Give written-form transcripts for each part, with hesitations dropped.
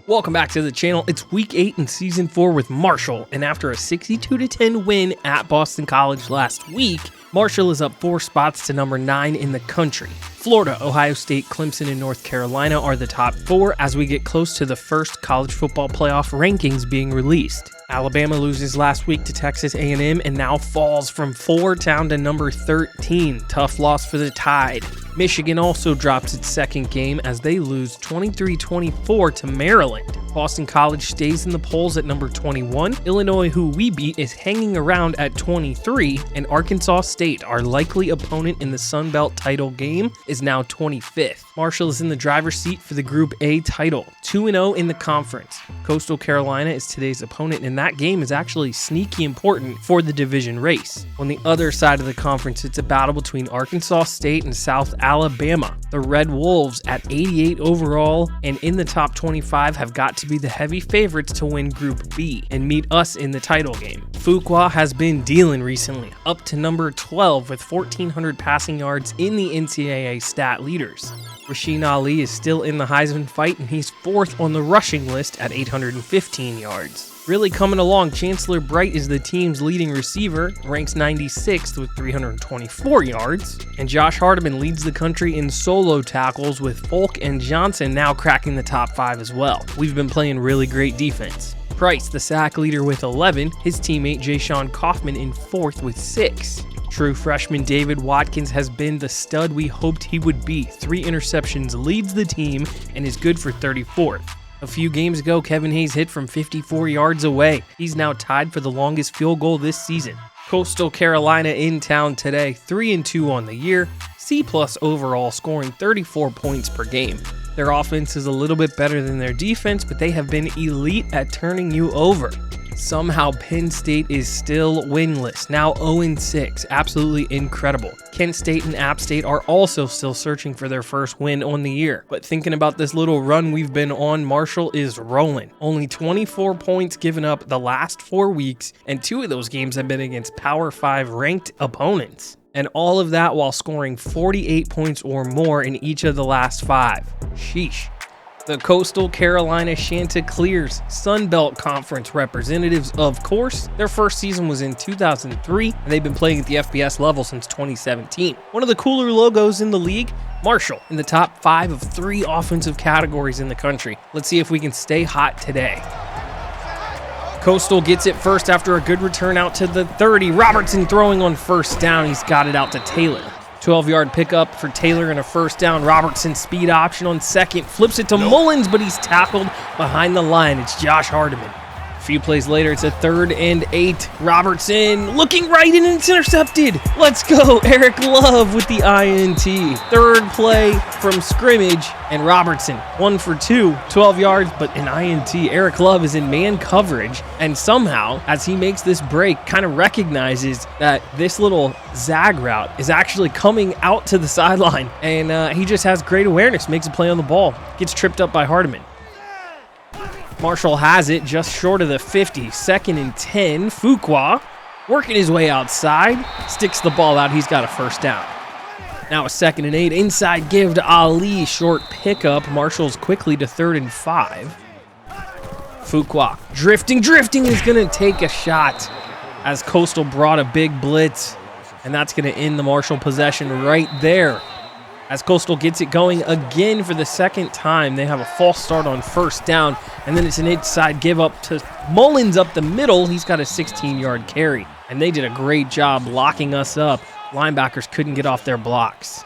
Welcome back to the channel. It's week 8 in season 4 with Marshall, and after a 62-10 win at Boston College last week, Marshall is up 4 spots to number 9 in the country. Florida, Ohio State, Clemson, and North Carolina are the top 4 as we get close to the first college football playoff rankings being released. Alabama loses last week to Texas A&M and now falls from 4 down to number 13. Tough loss for the Tide. Michigan also drops its second game as they lose 23-24 to Maryland. Boston College stays in the polls at number 21. Illinois, who we beat, is hanging around at 23, and Arkansas State, our likely opponent in the Sun Belt title game, is now 25th. Marshall is in the driver's seat for the Group A title, 2-0 in the conference. Coastal Carolina is today's opponent, and that game is actually sneaky important for the division race. On the other side of the conference, it's a battle between Arkansas State and South Alabama. The Red Wolves, at 88 overall and in the top 25, have got to be the heavy favorites to win Group B and meet us in the title game. Fuqua has been dealing recently, up to number 12 with 1,400 passing yards in the NCAA stat leaders. Rasheen Ali is still in the Heisman fight, and he's 4th on the rushing list at 815 yards. Really coming along, Chancellor Bright is the team's leading receiver, ranks 96th with 324 yards, and Josh Hardiman leads the country in solo tackles with Folk and Johnson now cracking the top 5 as well. We've been playing really great defense. Price, the sack leader with 11, his teammate Ja'Shawn Kaufman in 4th with 6. True freshman David Watkins has been the stud we hoped he would be. 3 interceptions, leads the team, and is good for 34th. A few games ago, Kevin Hayes hit from 54 yards away. He's now tied for the longest field goal this season. Coastal Carolina in town today, 3-2 on the year, C+ overall, scoring 34 points per game. Their offense is a little bit better than their defense, but they have been elite at turning you over. Somehow Penn State is still winless, now 0-6, absolutely incredible. Kent State and App State are also still searching for their first win on the year. But thinking about this little run we've been on, Marshall is rolling. Only 24 points given up the last 4 weeks, and 2 of those games have been against Power 5 ranked opponents. And all of that while scoring 48 points or more in each of the last 5. Sheesh. The Coastal Carolina Chanticleers Sun Belt Conference representatives, of course. Their first season was in 2003, and they've been playing at the FBS level since 2017. One of the cooler logos in the league, Marshall, in the top 5 of 3 offensive categories in the country. Let's see if we can stay hot today. Coastal gets it first after a good return out to the 30. Robertson throwing on first down. He's got it out to Taylor. 12-yard pickup for Taylor and a first down. Robertson speed option on second. Flips it to Mullins, but he's tackled behind the line. It's Josh Hardiman. A few plays later, it's a 3rd and 8. Robertson looking right, and it's intercepted. Let's go. Eric Love with the INT. 3rd play from scrimmage, and Robertson 1 for 2, 12 yards, but an INT. Eric Love is in man coverage, and somehow, as he makes this break, kind of recognizes that this little zag route is actually coming out to the sideline, and he just has great awareness, makes a play on the ball, gets tripped up by Hardiman. Marshall has it just short of the 50. 2nd and 10. Fuqua working his way outside. Sticks the ball out. He's got a first down. Now a 2nd and 8. Inside give to Ali. Short pickup. Marshall's quickly to 3rd and 5. Fuqua drifting is going to take a shot as Coastal brought a big blitz. And that's going to end the Marshall possession right there. As Coastal gets it going again for the 2nd time, they have a false start on first down, and then it's an inside give up to Mullins up the middle. He's got a 16-yard carry, and they did a great job locking us up. Linebackers couldn't get off their blocks.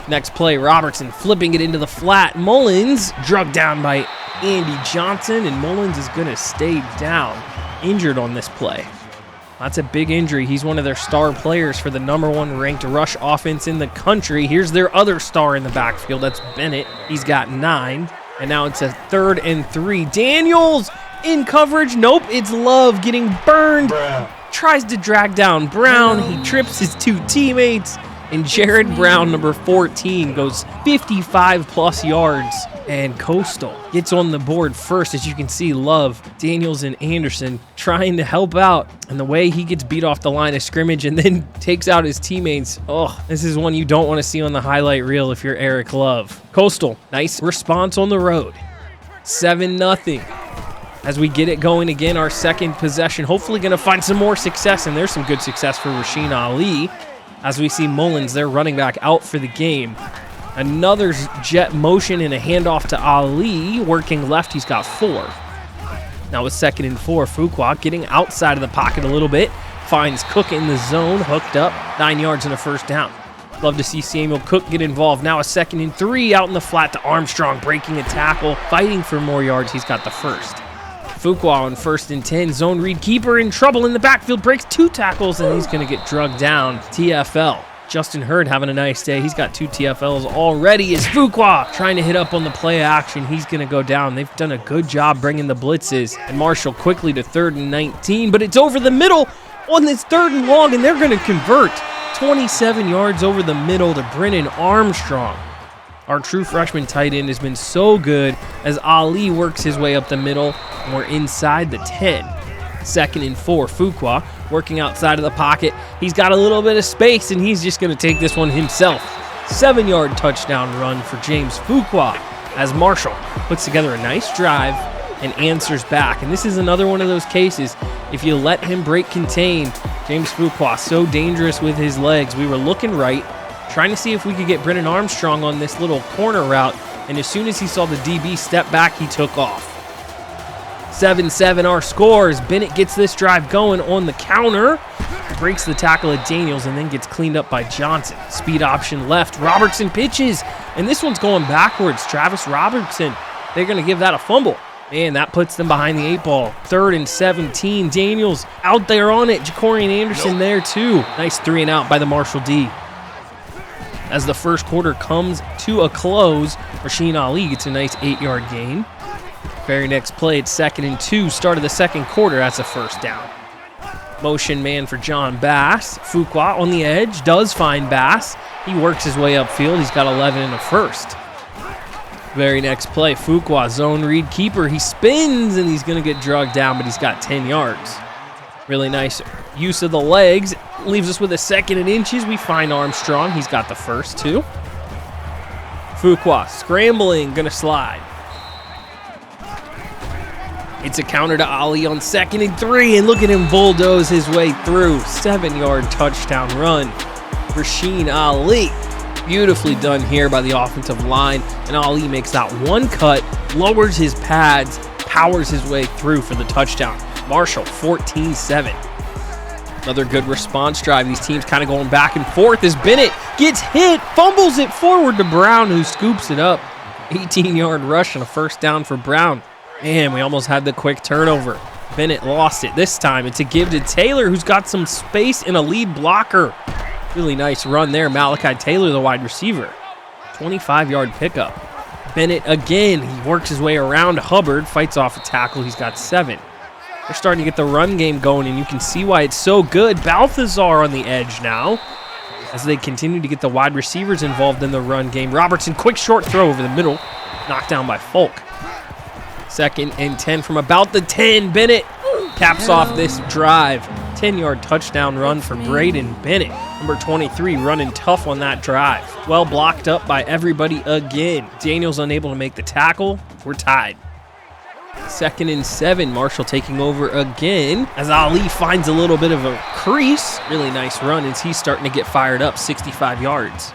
Next play, Robertson flipping it into the flat. Mullins drugged down by Andy Johnson, and Mullins is going to stay down, injured on this play. That's a big injury. He's one of their star players for the number 1 ranked rush offense in the country. Here's their other star in the backfield. That's Bennett. He's got 9. And now it's a 3rd and 3. Daniels in coverage. Nope, it's Love getting burned. Tries to drag down Brown. He trips his 2 teammates. And Jared Brown, number 14, goes 55+ yards. And Coastal gets on the board first. As you can see, Love, Daniels, and Anderson trying to help out. And the way he gets beat off the line of scrimmage and then takes out his teammates. Oh, this is one you don't want to see on the highlight reel if you're Eric Love. Coastal, nice response on the road. 7-0. As we get it going again, our second possession, hopefully going to find some more success, and there's some good success for Rasheen Ali. As we see Mullins, their running back, out for the game. Another jet motion and a handoff to Ali, working left, he's got 4. Now with 2nd and 4, Fuqua getting outside of the pocket a little bit, finds Cook in the zone, hooked up, 9 yards and a first down. Love to see Samuel Cook get involved. Now a 2nd and 3, out in the flat to Armstrong, breaking a tackle, fighting for more yards, he's got the first. Fuqua on 1st and 10, zone read keeper in trouble in the backfield, breaks 2 tackles, and he's going to get drugged down. TFL. Justin Hurd having a nice day. He's got 2 TFLs already. Is Fuqua trying to hit up on the play action. He's going to go down. They've done a good job bringing the blitzes. And Marshall quickly to 3rd and 19, but it's over the middle on this 3rd and long, and they're going to convert. 27 yards over the middle to Brennan Armstrong. Our true freshman tight end has been so good as Ali works his way up the middle, and we're inside the 10. 2nd and 4, Fuqua working outside of the pocket. He's got a little bit of space, and he's just going to take this one himself. 7-yard touchdown run for James Fuqua as Marshall puts together a nice drive and answers back. And this is another one of those cases, if you let him break contain, James Fuqua, so dangerous with his legs. We were looking right, trying to see if we could get Brennan Armstrong on this little corner route, and as soon as he saw the DB step back, he took off. 7-7 our score as Bennett gets this drive going on the counter, breaks the tackle at Daniels, and then gets cleaned up by Johnson. Speed option left, Robertson pitches, and this one's going backwards. Travis Robertson, they're going to give that a fumble. Man, that puts them behind the 8 ball. 3rd and 17, Daniels out there on it. Jacorian Anderson there too. Nice 3 and out by the Marshall D. As the first quarter comes to a close, Rasheen Ali gets a nice 8-yard gain. Very next play, it's 2nd and 2, start of the second quarter, that's a first down. Motion man for John Bass. Fuqua on the edge, does find Bass. He works his way upfield, he's got 11 and a first. Very next play, Fuqua, zone read keeper. He spins and he's going to get drugged down, but he's got 10 yards. Really nice use of the legs. Leaves us with a 2nd and inches. We find Armstrong. He's got the first too. Fuqua scrambling, going to slide. It's a counter to Ali on 2nd and 3, and look at him bulldoze his way through. 7-yard touchdown run. Rasheen Ali. Beautifully done here by the offensive line, and Ali makes that one cut, lowers his pads, powers his way through for the touchdown. Marshall, 14-7. Another good response drive. These teams kind of going back and forth as Bennett gets hit, fumbles it forward to Brown, who scoops it up. 18-yard rush and a first down for Brown. Man, we almost had the quick turnover. Bennett lost it. This time it's a give to Taylor, who's got some space and a lead blocker. Really nice run there. Malachi Taylor, the wide receiver. 25-yard pickup. Bennett again. He works his way around Hubbard, fights off a tackle. He's got 7. They're starting to get the run game going, and you can see why it's so good. Balthazar on the edge now as they continue to get the wide receivers involved in the run game. Robertson, quick short throw over the middle. Knocked down by Folk. 2nd and 10 from about the 10. Bennett caps off this drive. 10-yard touchdown run for Braden Bennett. Number 23 running tough on that drive. Well blocked up by everybody again. Daniels unable to make the tackle. We're tied. 2nd and 7. Marshall taking over again as Ali finds a little bit of a crease. Really nice run as he's starting to get fired up. 65 yards.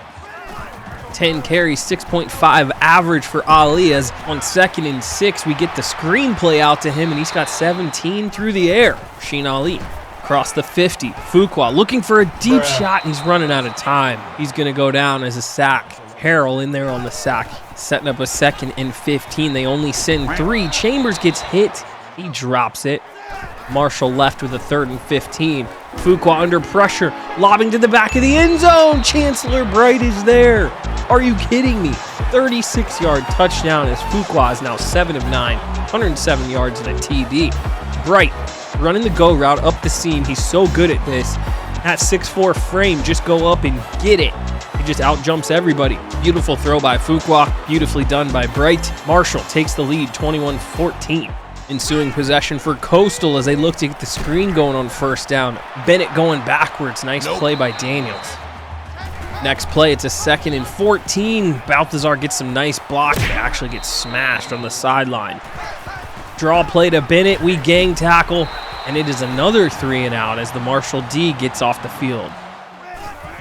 10 carries, 6.5 average for Ali, as on 2nd and 6, we get the screenplay out to him, and he's got 17 through the air. Rasheen Ali across the 50. Fuqua looking for a deep shot, and he's running out of time. He's going to go down as a sack. Harrell in there on the sack, setting up a 2nd and 15. They only send 3. Chambers gets hit. He drops it. Marshall left with a 3rd and 15. Fuqua under pressure, lobbing to the back of the end zone. Chancellor Bright is there. Are you kidding me? 36-yard touchdown as Fuqua is now 7 of 9, 107 yards and a TD. Bright running the go route up the seam. He's so good at this. That 6'4 frame, just go up and get it. He just outjumps everybody. Beautiful throw by Fuqua. Beautifully done by Bright. Marshall takes the lead, 21-14. Ensuing possession for Coastal as they look to get the screen going on first down. Bennett going backwards. Nice play by Daniels. Next play, it's a 2nd and 14. Balthazar gets some nice block, but actually gets smashed on the sideline. Draw play to Bennett, we gang tackle, and it is another 3 and out as the Marshall D gets off the field.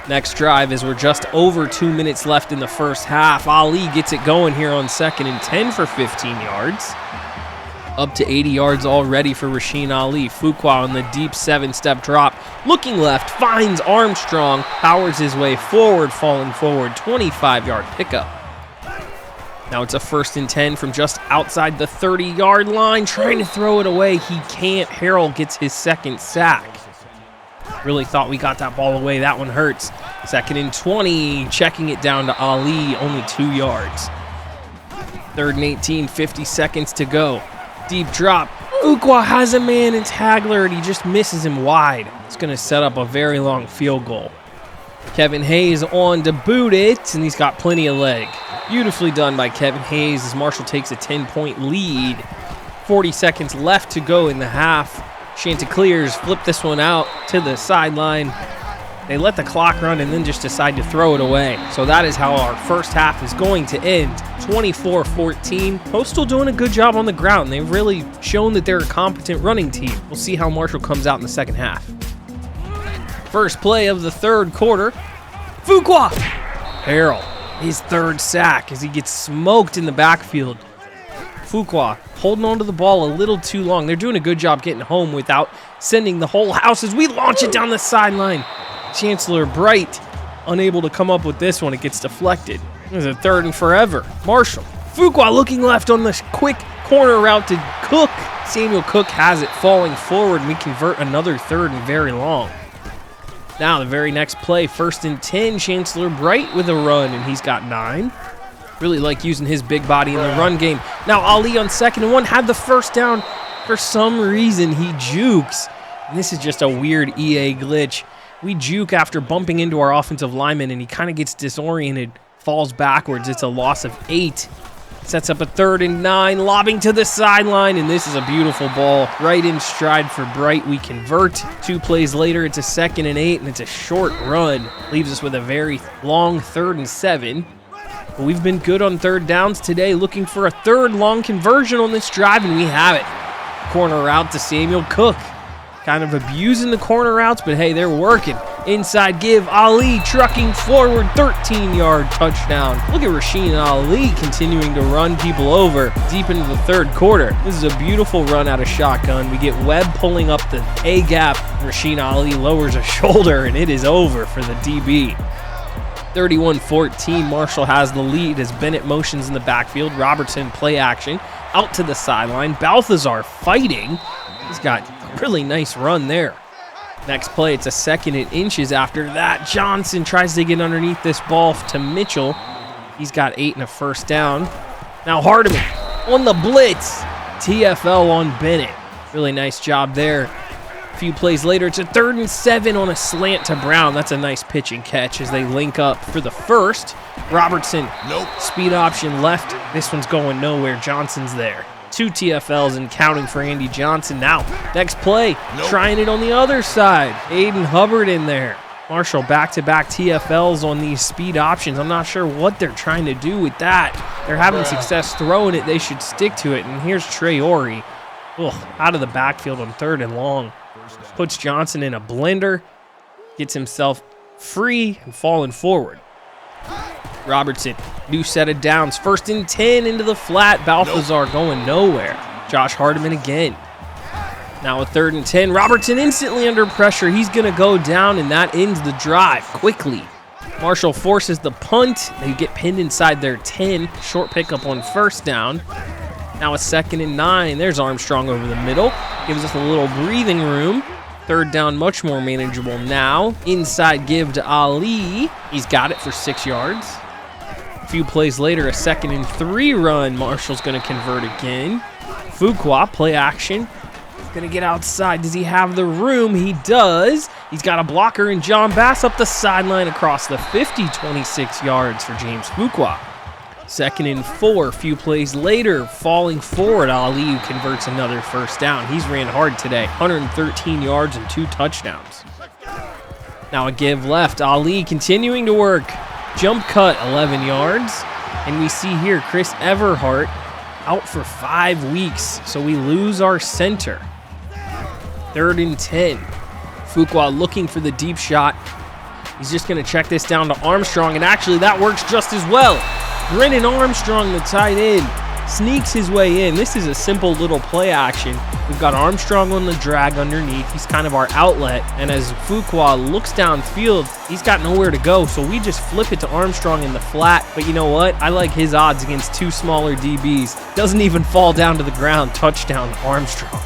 Next drive, as we're just over 2 minutes left in the first half, Ali gets it going here on 2nd and 10 for 15 yards. Up to 80 yards already for Rasheen Ali. Fuqua on the deep 7-step drop. Looking left, finds Armstrong, powers his way forward, falling forward, 25-yard pickup. Now it's a 1st and 10 from just outside the 30-yard line. Trying to throw it away. He can't. Harrell gets his 2nd sack. Really thought we got that ball away. That one hurts. 2nd and 20. Checking it down to Ali. Only 2 yards. 3rd and 18. 50 seconds to go. Deep drop. Fuqua has a man. It's Hagler, and he just misses him wide. It's going to set up a very long field goal. Kevin Hayes on to boot it, and he's got plenty of leg. Beautifully done by Kevin Hayes as Marshall takes a 10-point lead. 40 seconds left to go in the half. Chanticleers flip this one out to the sideline. They let the clock run and then just decide to throw it away. So that is how our first half is going to end. 24-14. Postal doing a good job on the ground. They've really shown that they're a competent running team. We'll see how Marshall comes out in the second half. First play of the 3rd quarter. Fuqua! Harrell, his 3rd sack as he gets smoked in the backfield. Fuqua holding on to the ball a little too long. They're doing a good job getting home without sending the whole house as we launch it down the sideline. Chancellor Bright unable to come up with this one. It gets deflected. There's a 3rd and forever. Marshall. Fuqua looking left on this quick corner route to Cook. Samuel Cook has it falling forward, and we convert another 3rd and very long. Now the very next play, 1st and 10, Chancellor Bright with a run, and he's got 9. Really like using his big body in the run game. Now Ali on 2nd and 1 had the first down. For some reason, he jukes. And this is just a weird EA glitch. We juke after bumping into our offensive lineman, and he kind of gets disoriented, falls backwards. It's a loss of 8. Sets up a 3rd and 9, lobbing to the sideline, and this is a beautiful ball. Right in stride for Bright. We convert. 2 plays later, it's a 2nd and 8, and it's a short run. Leaves us with a very long 3rd and 7. But we've been good on 3rd downs today, looking for a 3rd long conversion on this drive, and we have it. Corner route to Samuel Cook. Kind of abusing the corner routes, but hey, they're working. Inside give, Ali trucking forward, 13-yard touchdown. Look at Rasheen Ali continuing to run people over deep into the 3rd quarter. This is a beautiful run out of shotgun. We get Webb pulling up the A-gap. Rasheen Ali lowers a shoulder, and it is over for the DB. 31-14, Marshall has the lead as Bennett motions in the backfield. Robertson play action, out to the sideline. Balthazar fighting. He's got a really nice run there. Next play, it's a 2nd and inches after that. Johnson tries to get underneath this ball to Mitchell. He's got 8 and a first down. Now Hardiman on the blitz. TFL on Bennett. Really nice job there. A few plays later, it's a 3rd and 7 on a slant to Brown. That's a nice pitch and catch as they link up for the first. Robertson, speed option left. This one's going nowhere. Johnson's there. 2 TFLs and counting for Andy Johnson. Now, next play, trying it on the other side. Aiden Hubbard in there. Marshall back-to-back TFLs on these speed options. I'm not sure what they're trying to do with that. They're having success throwing it. They should stick to it. And here's Trey Ori. Out of the backfield on 3rd and long. Puts Johnson in a blender. Gets himself free and falling forward. Robertson, new set of downs. 1st and 10 into the flat. Balthazar going nowhere. Josh Hardiman again. Now a 3rd and 10. Robertson instantly under pressure. He's going to go down, and that ends the drive quickly. Marshall forces the punt. They get pinned inside their 10. Short pickup on 1st down. Now a 2nd and 9. There's Armstrong over the middle. Gives us a little breathing room. 3rd down, much more manageable now. Inside give to Ali. He's got it for 6 yards. A few plays later, a 2nd and 3 run. Marshall's going to convert again. Fuqua, play action. Going to get outside. Does he have the room? He does. He's got a blocker in John Bass up the sideline across the 50, 26 yards for James Fuqua. 2nd and 4, a few plays later, falling forward, Ali converts another 1st down. He's ran hard today, 113 yards and 2 touchdowns. Now a give left. Ali continuing to work. Jump cut, 11 yards. And we see here Chris Everhart out for 5 weeks. So we lose our center. 3rd and 10. Fuqua looking for the deep shot. He's just going to check this down to Armstrong. And actually that works just as well. Brennan Armstrong, the tight end, sneaks his way in. This is a simple little play action. We've got Armstrong on the drag underneath. He's kind of our outlet. And as Fuqua looks downfield, he's got nowhere to go. So we just flip it to Armstrong in the flat. But you know what? I like his odds against 2 smaller DBs. Doesn't even fall down to the ground. Touchdown Armstrong.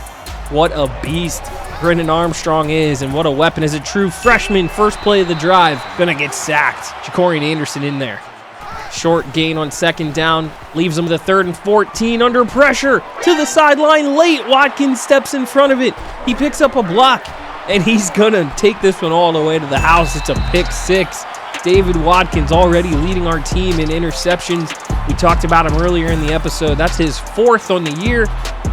What a beast Brennan Armstrong is, and what a weapon as a true freshman. First play of the drive. Gonna get sacked. Jacorian Anderson in there. Short gain on 2nd down, leaves him to 3rd and 14 under pressure to the sideline late. Watkins steps in front of it. He picks up a block, and he's gonna take this one all the way to the house. It's a pick 6. David Watkins already leading our team in interceptions. We talked about him earlier in the episode. That's his 4th on the year.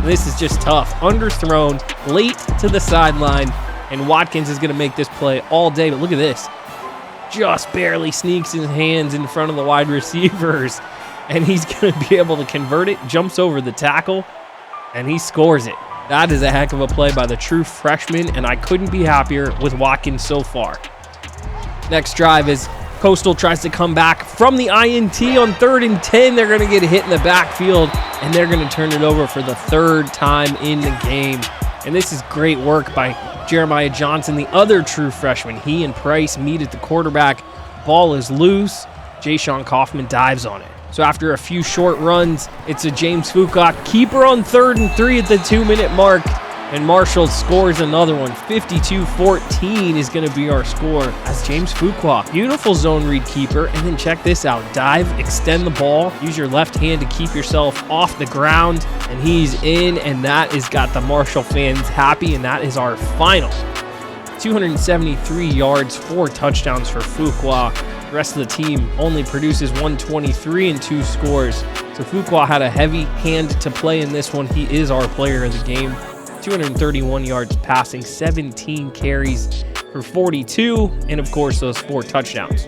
This is just tough. Underthrown, late to the sideline, and Watkins is gonna make this play all day. But look at this. Just barely sneaks his hands in front of the wide receivers, and he's going to be able to convert it, jumps over the tackle, and he scores it. That is a heck of a play by the true freshman, and I couldn't be happier with Watkins so far. Next drive is Coastal tries to come back from the INT on 3rd and 10. They're going to get hit in the backfield, and they're going to turn it over for the 3rd time in the game. And this is great work by Jeremiah Johnson, the other true freshman. He and Price meet at the quarterback. Ball is loose. Jayshon Kaufman dives on it. So after a few short runs, it's a James Fuqua keeper on 3rd and 3 at the 2-minute mark. And Marshall scores another one. 52-14 is going to be our score as James Fuqua. Beautiful zone read keeper. And then check this out. Dive, extend the ball. Use your left hand to keep yourself off the ground. And he's in. And that has got the Marshall fans happy. And that is our final. 273 yards, 4 touchdowns for Fuqua. The rest of the team only produces 123 and 2 scores. So Fuqua had a heavy hand to play in this one. He is our player of the game. 231 yards passing, 17 carries for 42, and of course those 4 touchdowns.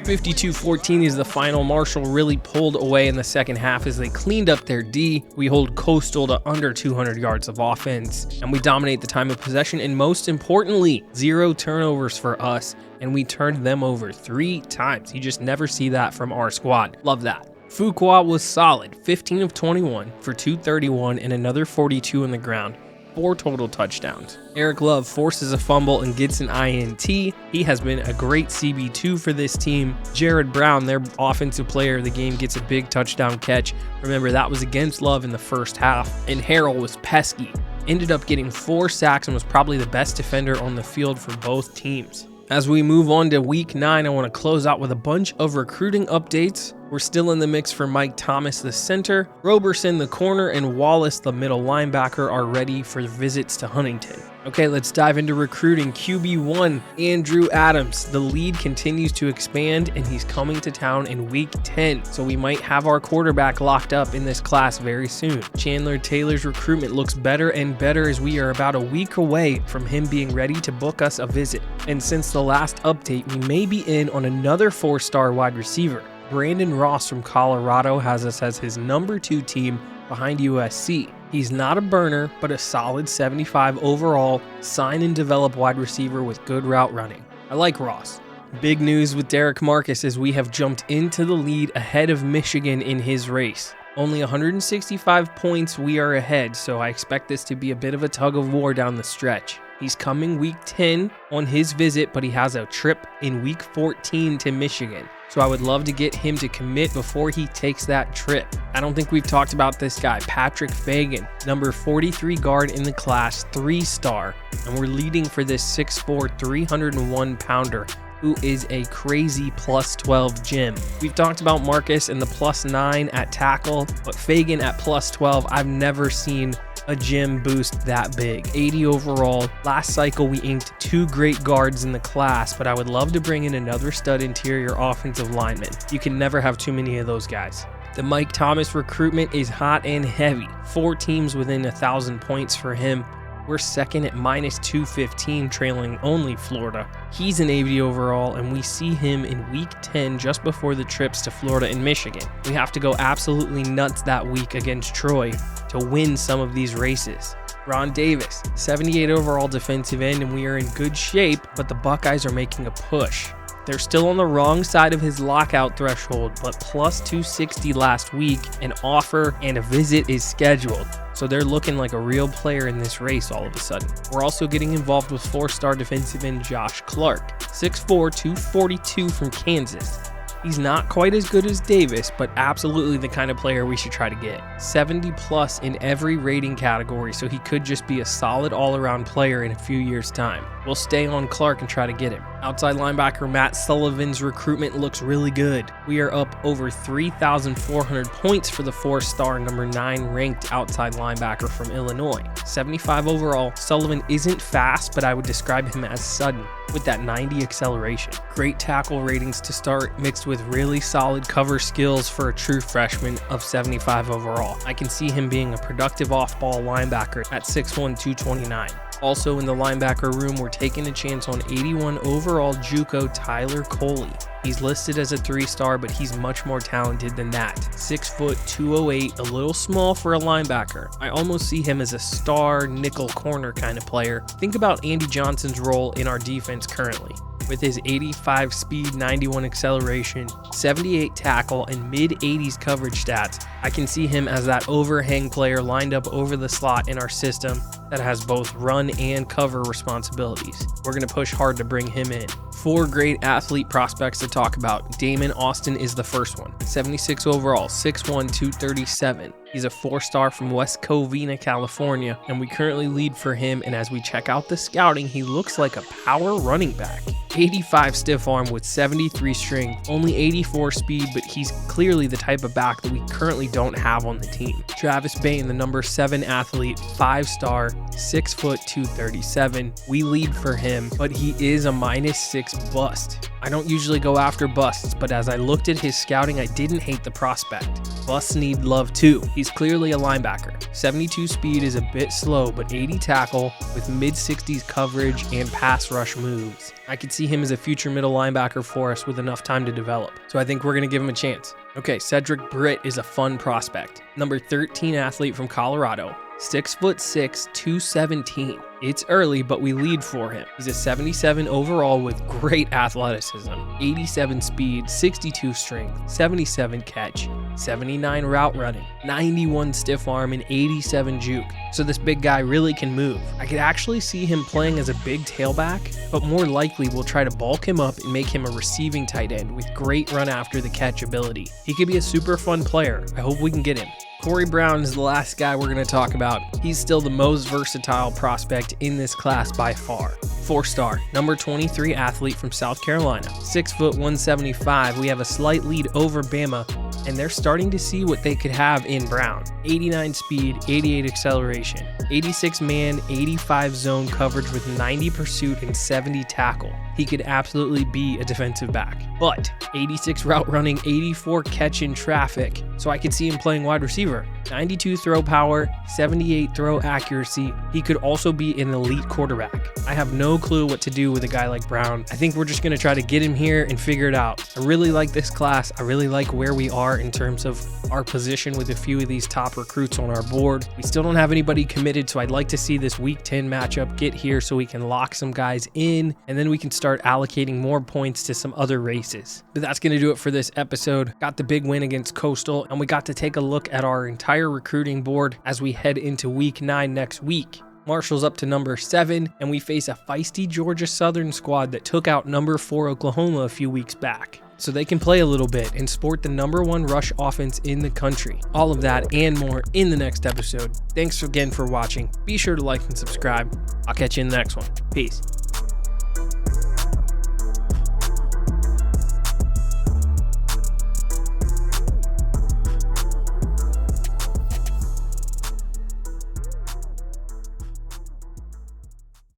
52-14 is the final. Marshall really pulled away in the second half as they cleaned up their D. We hold Coastal to under 200 yards of offense, and we dominate the time of possession, and most importantly, 0 turnovers for us, and we turned them over 3 times. You just never see that from our squad. Love that. Fuqua was solid, 15 of 21 for 231 and another 42 on the ground. 4 total touchdowns. Eric Love forces a fumble and gets an INT. He has been a great CB2 for this team. Jared Brown, their offensive player of the game, gets a big touchdown catch. Remember, that was against Love in the first half. And Harrell was pesky. Ended up getting 4 sacks and was probably the best defender on the field for both teams. As we move on to week 9, I want to close out with a bunch of recruiting updates. We're still in the mix for Mike Thomas, the center. Roberson, the corner, and Wallace, the middle linebacker, are ready for visits to Huntington. Okay, let's dive into recruiting. QB1, Andrew Adams. The lead continues to expand, and he's coming to town in week 10, so we might have our quarterback locked up in this class very soon. Chandler Taylor's recruitment looks better and better as we are about a week away from him being ready to book us a visit. And since the last update, we may be in on another 4-star wide receiver. Brandon Ross from Colorado has us as his number 2 team behind USC. He's not a burner, but a solid 75 overall, sign and develop wide receiver with good route running. I like Ross. Big news with Derek Marcus as we have jumped into the lead ahead of Michigan in his race. Only 165 points we are ahead, so I expect this to be a bit of a tug of war down the stretch. He's coming week 10 on his visit, but he has a trip in week 14 to Michigan. So I would love to get him to commit before he takes that trip. I don't think we've talked about this guy, Patrick Fagan, number 43 guard in the class, 3-star. And we're leading for this 6'4", 301-pounder who is a crazy plus 12 gym. We've talked about Marcus and the plus 9 at tackle, but Fagan at plus 12, I've never seen a gym boost that big. 80 overall. Last cycle we inked 2 great guards in the class, but I would love to bring in another stud interior offensive lineman. You can never have too many of those guys. The Mike Thomas recruitment is hot and heavy. 4 teams within 1,000 points for him. We're second at minus 215, trailing only Florida. He's an 80 overall, and we see him in week 10 just before the trips to Florida and Michigan. We have to go absolutely nuts that week against Troy to win some of these races. Ron Davis, 78 overall defensive end, and we are in good shape, but the Buckeyes are making a push. They're still on the wrong side of his lockout threshold, but plus 260 last week, an offer and a visit is scheduled. So they're looking like a real player in this race all of a sudden. We're also getting involved with 4-star defensive end Josh Clark, 6'4", 242 from Kansas. He's not quite as good as Davis, but absolutely the kind of player we should try to get. 70 plus in every rating category, so he could just be a solid all-around player in a few years' time. We'll stay on Clark and try to get him. Outside linebacker Matt Sullivan's recruitment looks really good. We are up over 3,400 points for the 4-star number 9 ranked outside linebacker from Illinois. 75 overall, Sullivan isn't fast, but I would describe him as sudden with that 90 acceleration. Great tackle ratings to start, mixed with really solid cover skills for a true freshman of 75 overall. I can see him being a productive off-ball linebacker at 6'1", 229. Also in the linebacker room, we're taking a chance on 81 overall JUCO Tyler Coley. He's listed as a 3-star, but he's much more talented than that. 6', 208, a little small for a linebacker. I almost see him as a star nickel corner kind of player. Think about Andy Johnson's role in our defense currently. With his 85 speed, 91 acceleration, 78 tackle, and mid-80s coverage stats, I can see him as that overhang player lined up over the slot in our system that has both run and cover responsibilities. We're going to push hard to bring him in. 4 great athlete prospects to talk about. Damon Austin is the first one. 76 overall, 6'1", 237. He's a 4-star from West Covina, California, and we currently lead for him, and as we check out the scouting, he looks like a power running back. 85 stiff arm with 73 strength, only 84 speed, but he's clearly the type of back that we currently don't have on the team. Travis Bain, the number 7 athlete, 5-star, 6', 237. We lead for him, but he is a -6 bust. I don't usually go after busts, but as I looked at his scouting, I didn't hate the prospect. Busts need love too. He's clearly a linebacker. 72 speed is a bit slow, but 80 tackle with mid-60s coverage and pass rush moves. I could see him as a future middle linebacker for us with enough time to develop. So I think we're going to give him a chance. Okay, Cedric Britt is a fun prospect. Number 13 athlete from Colorado. 6'6", 217. It's early, but we lead for him. He's a 77 overall with great athleticism, 87 speed, 62 strength, 77 catch, 79 route running, 91 stiff arm, and 87 juke. So this big guy really can move. I could actually see him playing as a big tailback, but more likely we'll try to bulk him up and make him a receiving tight end with great run after the catch ability. He could be a super fun player. I hope we can get him. Corey Brown is the last guy we're going to talk about. He's still the most versatile prospect in this class by far. 4-star, number 23 athlete from South Carolina. 6', 175. We have a slight lead over Bama, and they're starting to see what they could have in Brown. 89 speed, 88 acceleration, 86 man, 85 zone coverage with 90 pursuit and 70 tackle. He could absolutely be a defensive back, but 86 route running, 84 catch in traffic, so I could see him playing wide receiver. 92 throw power, 78 throw accuracy. He could also be an elite quarterback. I have no clue what to do with a guy like Brown. I think we're just going to try to get him here and figure it out. I really like this class. I really like where we are in terms of our position with a few of these top recruits on our board. We still don't have anybody committed, so I'd like to see this week 10 matchup get here so we can lock some guys in, and then we can start allocating more points to some other races. But that's going to do it for this episode. Got the big win against Coastal, and we got to take a look at our entire recruiting board as we head into week 9 next week. Marshall's up to number 7, and we face a feisty Georgia Southern squad that took out number 4 Oklahoma a few weeks back. So they can play a little bit and sport the number 1 rush offense in the country. All of that and more in the next episode. Thanks again for watching. Be sure to like and subscribe. I'll catch you in the next one. Peace.